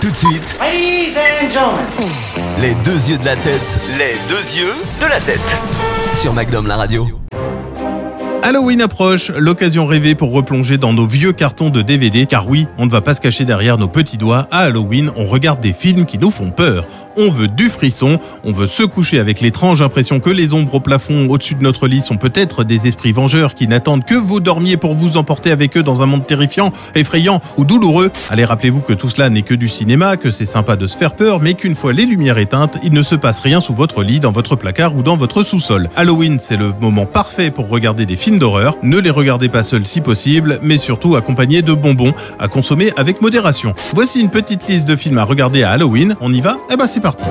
Tout de suite, Ladies and gentlemen, les deux yeux de la tête. Les deux yeux de la tête. Sur MacDom la radio. Halloween approche, l'occasion rêvée pour replonger dans nos vieux cartons de DVD, car oui, on ne va pas se cacher derrière nos petits doigts. À Halloween, on regarde des films qui nous font peur. On veut du frisson, on veut se coucher avec l'étrange impression que les ombres au plafond au-dessus de notre lit sont peut-être des esprits vengeurs qui n'attendent que vous dormiez pour vous emporter avec eux dans un monde terrifiant, effrayant ou douloureux. Allez, rappelez-vous que tout cela n'est que du cinéma, que c'est sympa de se faire peur, mais qu'une fois les lumières éteintes, il ne se passe rien sous votre lit, dans votre placard ou dans votre sous-sol. Halloween, c'est le moment parfait pour regarder des films d'horreur. Ne les regardez pas seuls si possible, mais surtout accompagnés de bonbons à consommer avec modération. Voici une petite liste de films à regarder à Halloween. On y va ? Eh ben c'est parti.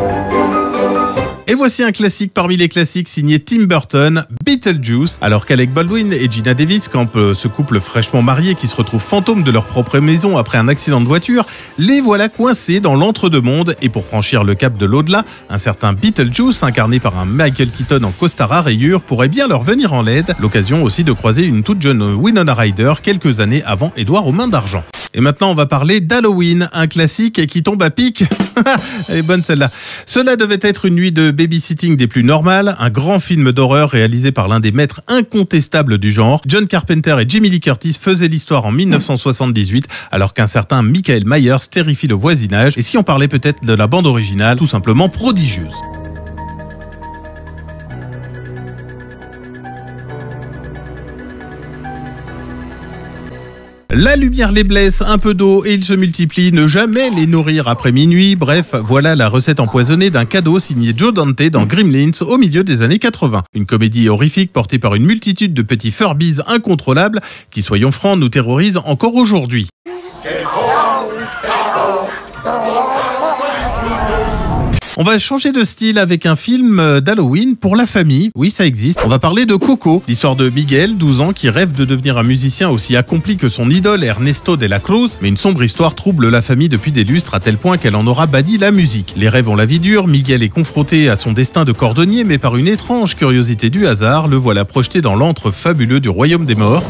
Et voici un classique parmi les classiques signé Tim Burton, Beetlejuice. Alors qu'Alec Baldwin et Gina Davis campent ce couple fraîchement marié qui se retrouve fantôme de leur propre maison après un accident de voiture, les voilà coincés dans l'entre-deux-mondes. Et pour franchir le cap de l'au-delà, un certain Beetlejuice, incarné par un Michael Keaton en costard à rayures, pourrait bien leur venir en aide. L'occasion aussi de croiser une toute jeune Winona Ryder quelques années avant Édouard aux mains d'argent. Et maintenant, on va parler d'Halloween, un classique qui tombe à pic. Elle est bonne celle-là. Cela devait être une nuit de babysitting des plus normales, un grand film d'horreur réalisé par l'un des maîtres incontestables du genre. John Carpenter et Jamie Lee Curtis faisaient l'histoire en 1978, alors qu'un certain Michael Myers terrifie le voisinage. Et si on parlait peut-être de la bande originale, tout simplement prodigieuse. La lumière les blesse, un peu d'eau et ils se multiplient, ne jamais les nourrir après minuit. Bref, voilà la recette empoisonnée d'un cadeau signé Joe Dante dans Gremlins au milieu des années 80. Une comédie horrifique portée par une multitude de petits Furbies incontrôlables qui, soyons francs, nous terrorisent encore aujourd'hui. On va changer de style avec un film d'Halloween pour la famille. Oui, ça existe. On va parler de Coco, l'histoire de Miguel, 12 ans, qui rêve de devenir un musicien aussi accompli que son idole Ernesto de la Cruz. Mais une sombre histoire trouble la famille depuis des lustres à tel point qu'elle en aura banni la musique. Les rêves ont la vie dure, Miguel est confronté à son destin de cordonnier, mais par une étrange curiosité du hasard, le voilà projeté dans l'antre fabuleux du royaume des morts.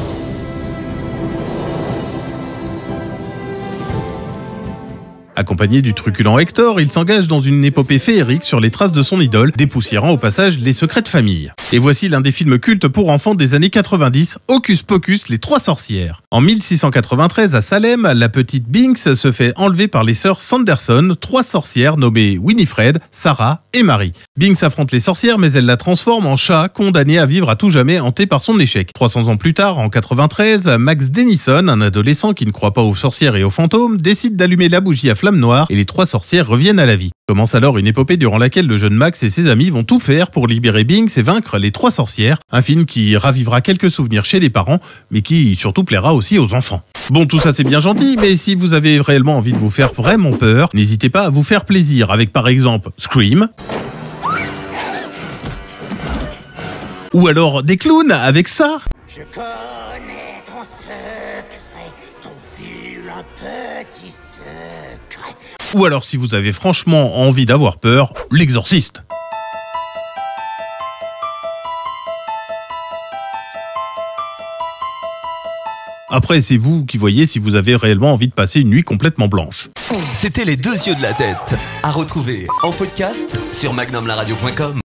Accompagné du truculent Hector, il s'engage dans une épopée féerique sur les traces de son idole, dépoussiérant au passage les secrets de famille. Et voici l'un des films cultes pour enfants des années 90, Hocus Pocus, les trois sorcières. En 1693, à Salem, la petite Binks se fait enlever par les sœurs Sanderson, trois sorcières nommées Winifred, Sarah et Mary. Binks affronte les sorcières, mais elle la transforme en chat, condamné à vivre à tout jamais hanté par son échec. 300 ans plus tard, en 93, Max Dennison, un adolescent qui ne croit pas aux sorcières et aux fantômes, décide d'allumer la bougie à flamme noire et les trois sorcières reviennent à la vie. Commence alors une épopée durant laquelle le jeune Max et ses amis vont tout faire pour libérer Binks et vaincre les trois sorcières. Un film qui ravivera quelques souvenirs chez les parents, mais qui surtout plaira aussi aux enfants. Bon, tout ça c'est bien gentil, mais si vous avez réellement envie de vous faire vraiment peur, n'hésitez pas à vous faire plaisir avec par exemple Scream. Ou alors des clowns avec ça. Je connais ton secret, ton vilain petit secret. Ou alors si vous avez franchement envie d'avoir peur, L'Exorciste. Après, c'est vous qui voyez si vous avez réellement envie de passer une nuit complètement blanche. C'était les deux yeux de la tête. À retrouver en podcast sur MacDomLaRadio.com.